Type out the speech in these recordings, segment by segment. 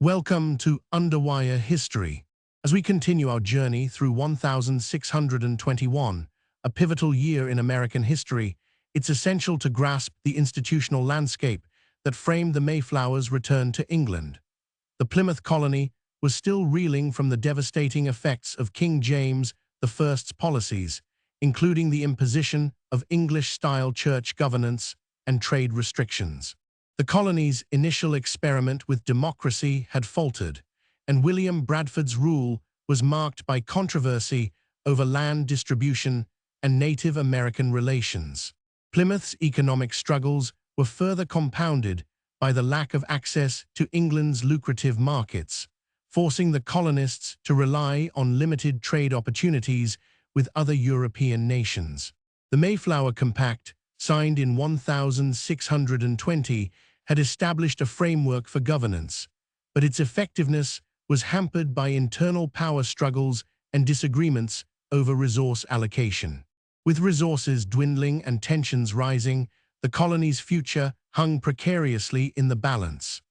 Welcome to Underwire History. As we continue our journey through 1621, a pivotal year in American history, it's essential to grasp the institutional landscape that framed the Mayflower's return to England. The Plymouth Colony was still reeling from the devastating effects of King James I's policies, including the imposition of English-style church governance and trade restrictions. The colony's initial experiment with democracy had faltered, and William Bradford's rule was marked by controversy over land distribution and Native American relations. Plymouth's economic struggles were further compounded by the lack of access to England's lucrative markets, forcing the colonists to rely on limited trade opportunities with other European nations. The Mayflower Compact, signed in 1620, had established a framework for governance, but its effectiveness was hampered by internal power struggles and disagreements over resource allocation. With resources dwindling and tensions rising, the colony's future hung precariously in the balance.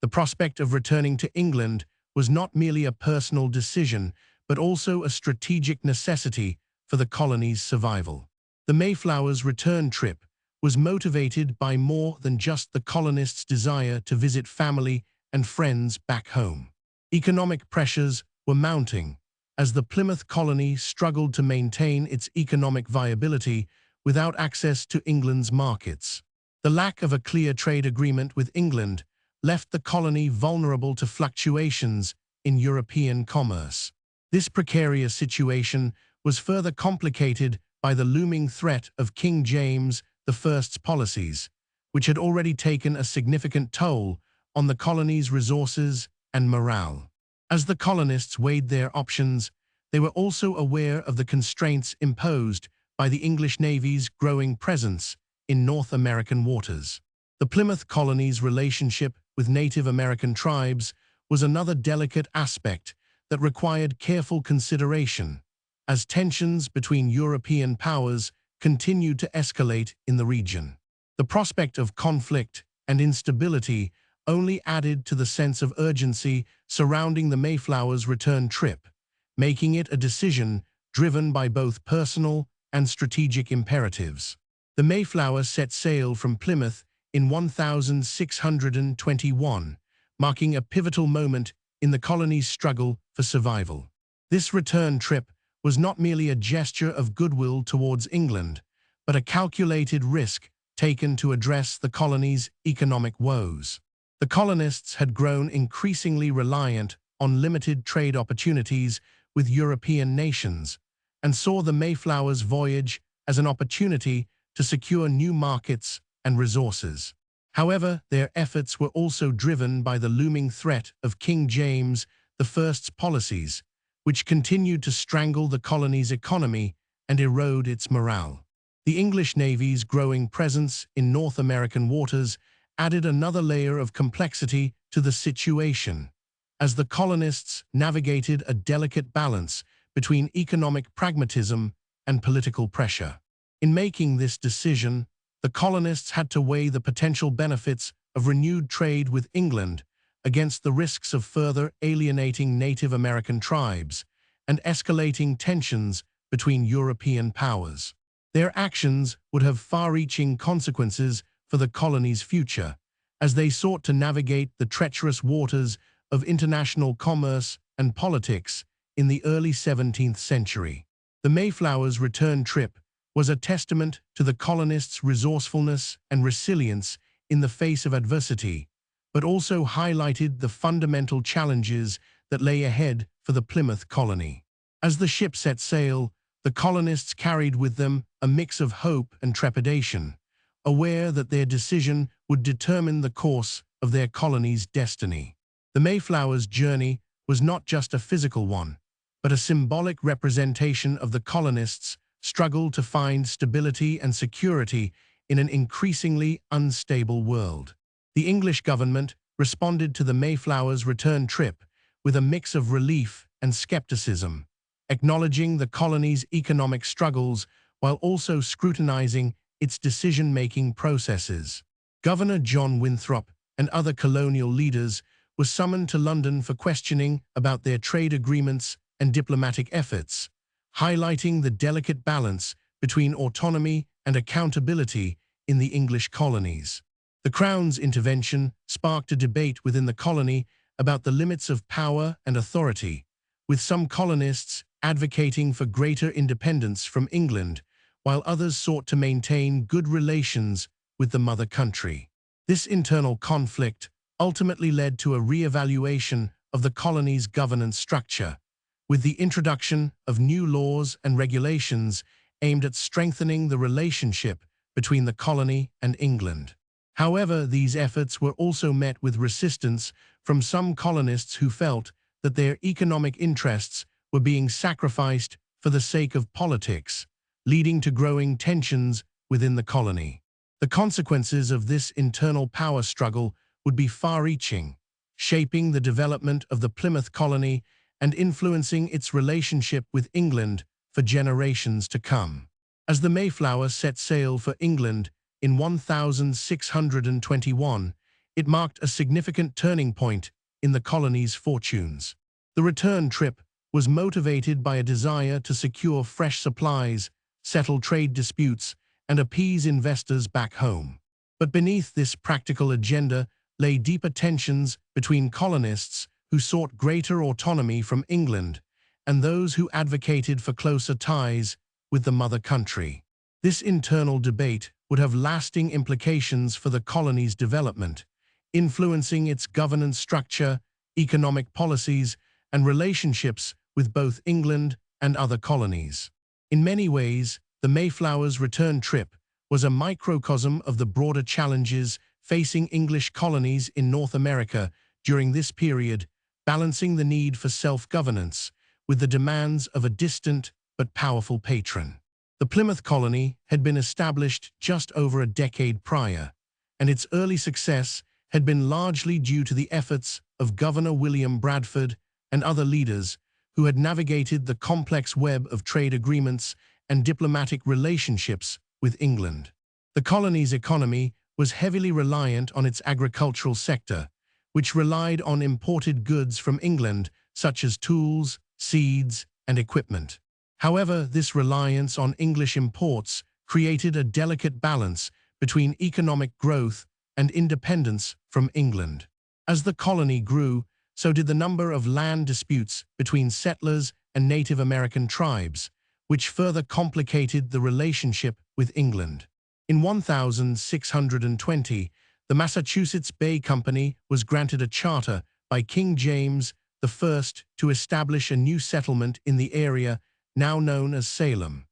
The prospect of returning to England was not merely a personal decision, but also a strategic necessity for the colony's survival. The Mayflower's return trip was motivated by more than just the colonists' desire to visit family and friends back home. Economic pressures were mounting as the Plymouth colony struggled to maintain its economic viability without access to England's markets. The lack of a clear trade agreement with England left the colony vulnerable to fluctuations in European commerce. This precarious situation was further complicated by the looming threat of King James I's policies, which had already taken a significant toll on the colony's resources and morale. As the colonists weighed their options, they were also aware of the constraints imposed by the English Navy's growing presence in North American waters. The Plymouth colony's relationship with Native American tribes was another delicate aspect that required careful consideration, as tensions between European powers continued to escalate in the region. The prospect of conflict and instability only added to the sense of urgency surrounding the Mayflower's return trip, making it a decision driven by both personal and strategic imperatives. The Mayflower set sail from Plymouth in 1621, marking a pivotal moment in the colony's struggle for survival. This return trip was not merely a gesture of goodwill towards England, but a calculated risk taken to address the colony's economic woes. The colonists had grown increasingly reliant on limited trade opportunities with European nations, and saw the Mayflower's voyage as an opportunity to secure new markets and resources. However, their efforts were also driven by the looming threat of King James I's policies, which continued to strangle the colony's economy and erode its morale. The English Navy's growing presence in North American waters added another layer of complexity to the situation, as the colonists navigated a delicate balance between economic pragmatism and political pressure. In making this decision, the colonists had to weigh the potential benefits of renewed trade with England against the risks of further alienating Native American tribes and escalating tensions between European powers. Their actions would have far-reaching consequences for the colony's future, as they sought to navigate the treacherous waters of international commerce and politics in the early 17th century. The Mayflower's return trip was a testament to the colonists' resourcefulness and resilience in the face of adversity, but also highlighted the fundamental challenges that lay ahead for the Plymouth colony. As the ship set sail, the colonists carried with them a mix of hope and trepidation, aware that their decision would determine the course of their colony's destiny. The Mayflower's journey was not just a physical one, but a symbolic representation of the colonists' struggle to find stability and security in an increasingly unstable world. The English government responded to the Mayflower's return trip with a mix of relief and skepticism, acknowledging the colony's economic struggles while also scrutinizing its decision-making processes. Governor John Winthrop and other colonial leaders were summoned to London for questioning about their trade agreements and diplomatic efforts, highlighting the delicate balance between autonomy and accountability in the English colonies. The Crown's intervention sparked a debate within the colony about the limits of power and authority, with some colonists advocating for greater independence from England, while others sought to maintain good relations with the mother country. This internal conflict ultimately led to a re-evaluation of the colony's governance structure, with the introduction of new laws and regulations aimed at strengthening the relationship between the colony and England. However, these efforts were also met with resistance from some colonists who felt that their economic interests were being sacrificed for the sake of politics, leading to growing tensions within the colony. The consequences of this internal power struggle would be far-reaching, shaping the development of the Plymouth Colony and influencing its relationship with England for generations to come. As the Mayflower set sail for England in 1621, it marked a significant turning point in the colony's fortunes. The return trip was motivated by a desire to secure fresh supplies, settle trade disputes, and appease investors back home. But beneath this practical agenda lay deeper tensions between colonists who sought greater autonomy from England and those who advocated for closer ties with the mother country. This internal debate would have lasting implications for the colony's development, influencing its governance structure, economic policies, and relationships with both England and other colonies. In many ways, the Mayflower's return trip was a microcosm of the broader challenges facing English colonies in North America during this period, balancing the need for self-governance with the demands of a distant but powerful patron. The Plymouth Colony had been established just over a decade prior, and its early success had been largely due to the efforts of Governor William Bradford and other leaders who had navigated the complex web of trade agreements and diplomatic relationships with England. The colony's economy was heavily reliant on its agricultural sector, which relied on imported goods from England such as tools, seeds, and equipment. However, this reliance on English imports created a delicate balance between economic growth and independence from England. As the colony grew, so did the number of land disputes between settlers and Native American tribes, which further complicated the relationship with England. In 1620, the Massachusetts Bay Company was granted a charter by King James I to establish a new settlement in the area now known as Salem.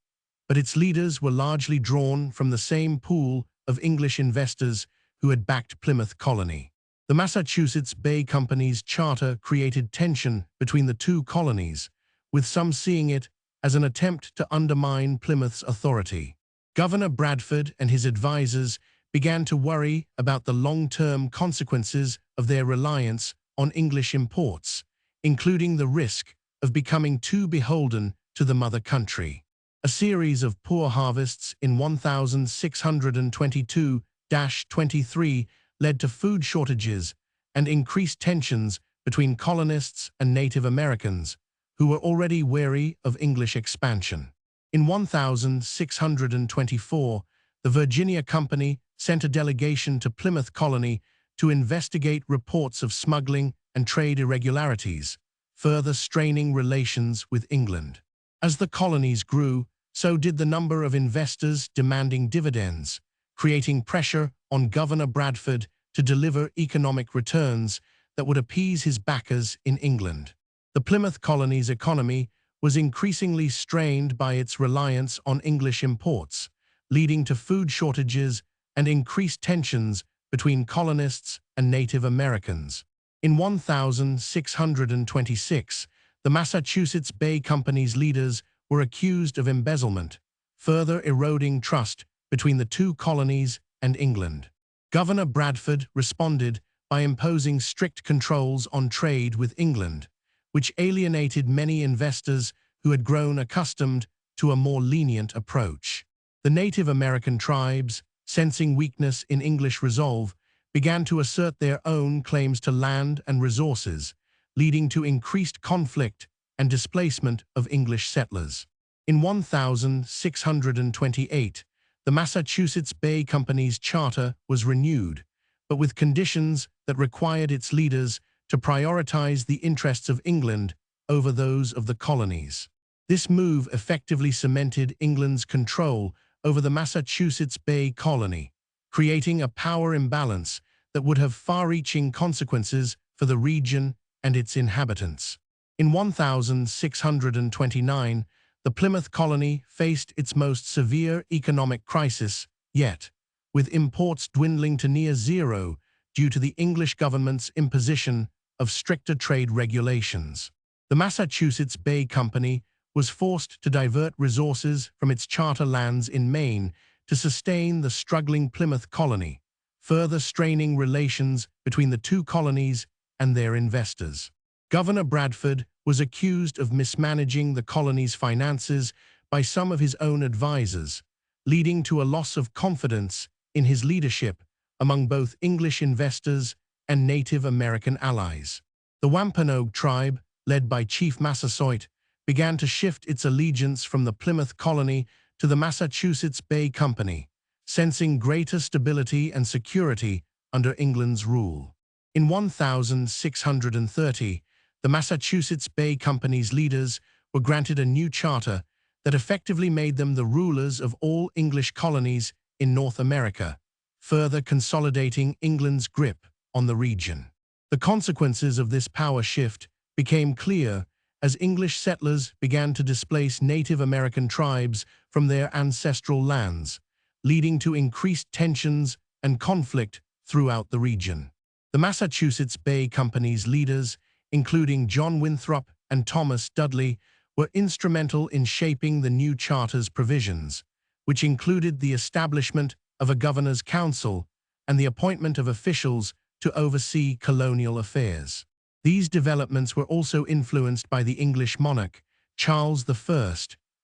But its leaders were largely drawn from the same pool of English investors who had backed Plymouth Colony. The Massachusetts Bay Company's charter created tension between the two colonies, with some seeing it as an attempt to undermine Plymouth's authority. Governor Bradford and his advisors began to worry about the long-term consequences of their reliance on English imports, including the risk of becoming too beholden to the mother country. A series of poor harvests in 1622-23 led to food shortages and increased tensions between colonists and Native Americans, who were already wary of English expansion. In 1624, the Virginia Company sent a delegation to Plymouth Colony to investigate reports of smuggling and trade irregularities, further straining relations with England. As the colonies grew, so did the number of investors demanding dividends, creating pressure on Governor Bradford to deliver economic returns that would appease his backers in England. The Plymouth Colony's economy was increasingly strained by its reliance on English imports, leading to food shortages and increased tensions between colonists and Native Americans. In 1626, the Massachusetts Bay Company's leaders were accused of embezzlement, further eroding trust between the two colonies and England. Governor Bradford responded by imposing strict controls on trade with England, which alienated many investors who had grown accustomed to a more lenient approach. The Native American tribes, sensing weakness in English resolve, began to assert their own claims to land and resources, leading to increased conflict and displacement of English settlers. In 1628, the Massachusetts Bay Company's charter was renewed, but with conditions that required its leaders to prioritize the interests of England over those of the colonies. This move effectively cemented England's control over the Massachusetts Bay Colony, creating a power imbalance that would have far-reaching consequences for the region and its inhabitants. In 1629, the Plymouth Colony faced its most severe economic crisis yet, with imports dwindling to near zero due to the English government's imposition of stricter trade regulations. The Massachusetts Bay Company was forced to divert resources from its charter lands in Maine to sustain the struggling Plymouth Colony, further straining relations between the two colonies and their investors. Governor Bradford was accused of mismanaging the colony's finances by some of his own advisors, leading to a loss of confidence in his leadership among both English investors and Native American allies. The Wampanoag tribe, led by Chief Massasoit, began to shift its allegiance from the Plymouth Colony to the Massachusetts Bay Company, sensing greater stability and security under England's rule. In 1630, the Massachusetts Bay Company's leaders were granted a new charter that effectively made them the rulers of all English colonies in North America, further consolidating England's grip on the region. The consequences of this power shift became clear as English settlers began to displace Native American tribes from their ancestral lands, leading to increased tensions and conflict throughout the region. The Massachusetts Bay Company's leaders, including John Winthrop and Thomas Dudley, were instrumental in shaping the new charter's provisions, which included the establishment of a governor's council and the appointment of officials to oversee colonial affairs. These developments were also influenced by the English monarch, Charles I,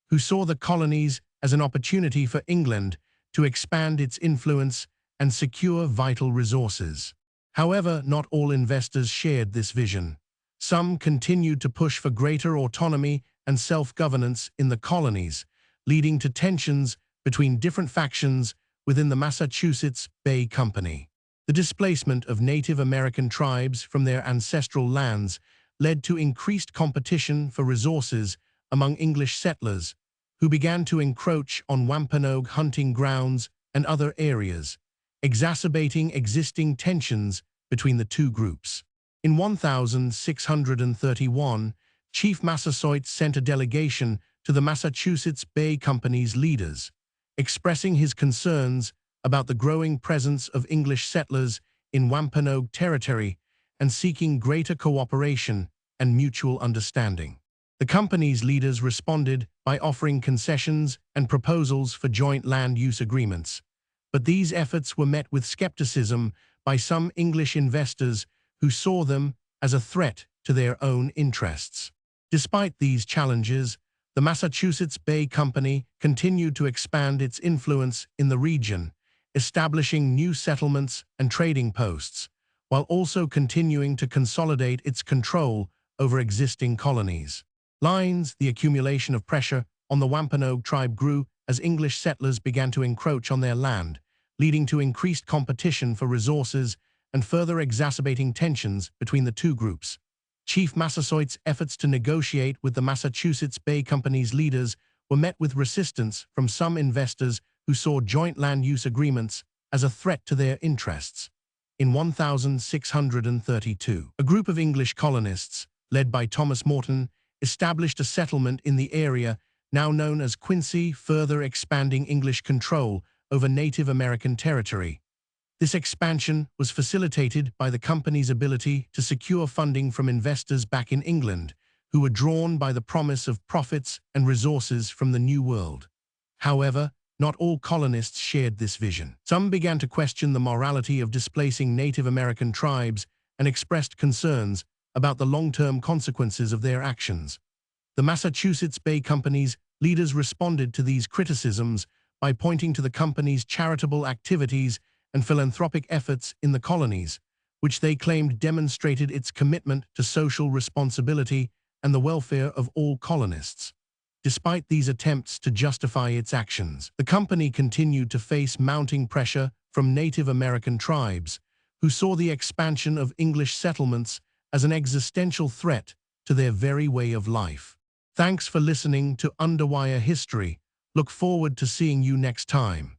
who saw the colonies as an opportunity for England to expand its influence and secure vital resources. However, not all investors shared this vision. Some continued to push for greater autonomy and self-governance in the colonies, leading to tensions between different factions within the Massachusetts Bay Company. The displacement of Native American tribes from their ancestral lands led to increased competition for resources among English settlers, who began to encroach on Wampanoag hunting grounds and other areas, exacerbating existing tensions between the two groups. In 1631, Chief Massasoit sent a delegation to the Massachusetts Bay Company's leaders, expressing his concerns about the growing presence of English settlers in Wampanoag territory and seeking greater cooperation and mutual understanding. The company's leaders responded by offering concessions and proposals for joint land use agreements, but these efforts were met with skepticism by some English investors who saw them as a threat to their own interests. Despite these challenges, the Massachusetts Bay Company continued to expand its influence in the region, establishing new settlements and trading posts, while also continuing to consolidate its control over existing colonies. The accumulation of pressure on the Wampanoag tribe grew as English settlers began to encroach on their land, leading to increased competition for resources and further exacerbating tensions between the two groups. Chief Massasoit's efforts to negotiate with the Massachusetts Bay Company's leaders were met with resistance from some investors who saw joint land use agreements as a threat to their interests. In 1632, a group of English colonists, led by Thomas Morton, established a settlement in the area now known as Quincy, further expanding English control over Native American territory. This expansion was facilitated by the company's ability to secure funding from investors back in England, who were drawn by the promise of profits and resources from the New World. However, not all colonists shared this vision. Some began to question the morality of displacing Native American tribes and expressed concerns about the long-term consequences of their actions. The Massachusetts Bay Company's leaders responded to these criticisms by pointing to the company's charitable activities and philanthropic efforts in the colonies, which they claimed demonstrated its commitment to social responsibility and the welfare of all colonists. Despite these attempts to justify its actions, the company continued to face mounting pressure from Native American tribes, who saw the expansion of English settlements as an existential threat to their very way of life. Thanks for listening to Underwire History. Look forward to seeing you next time.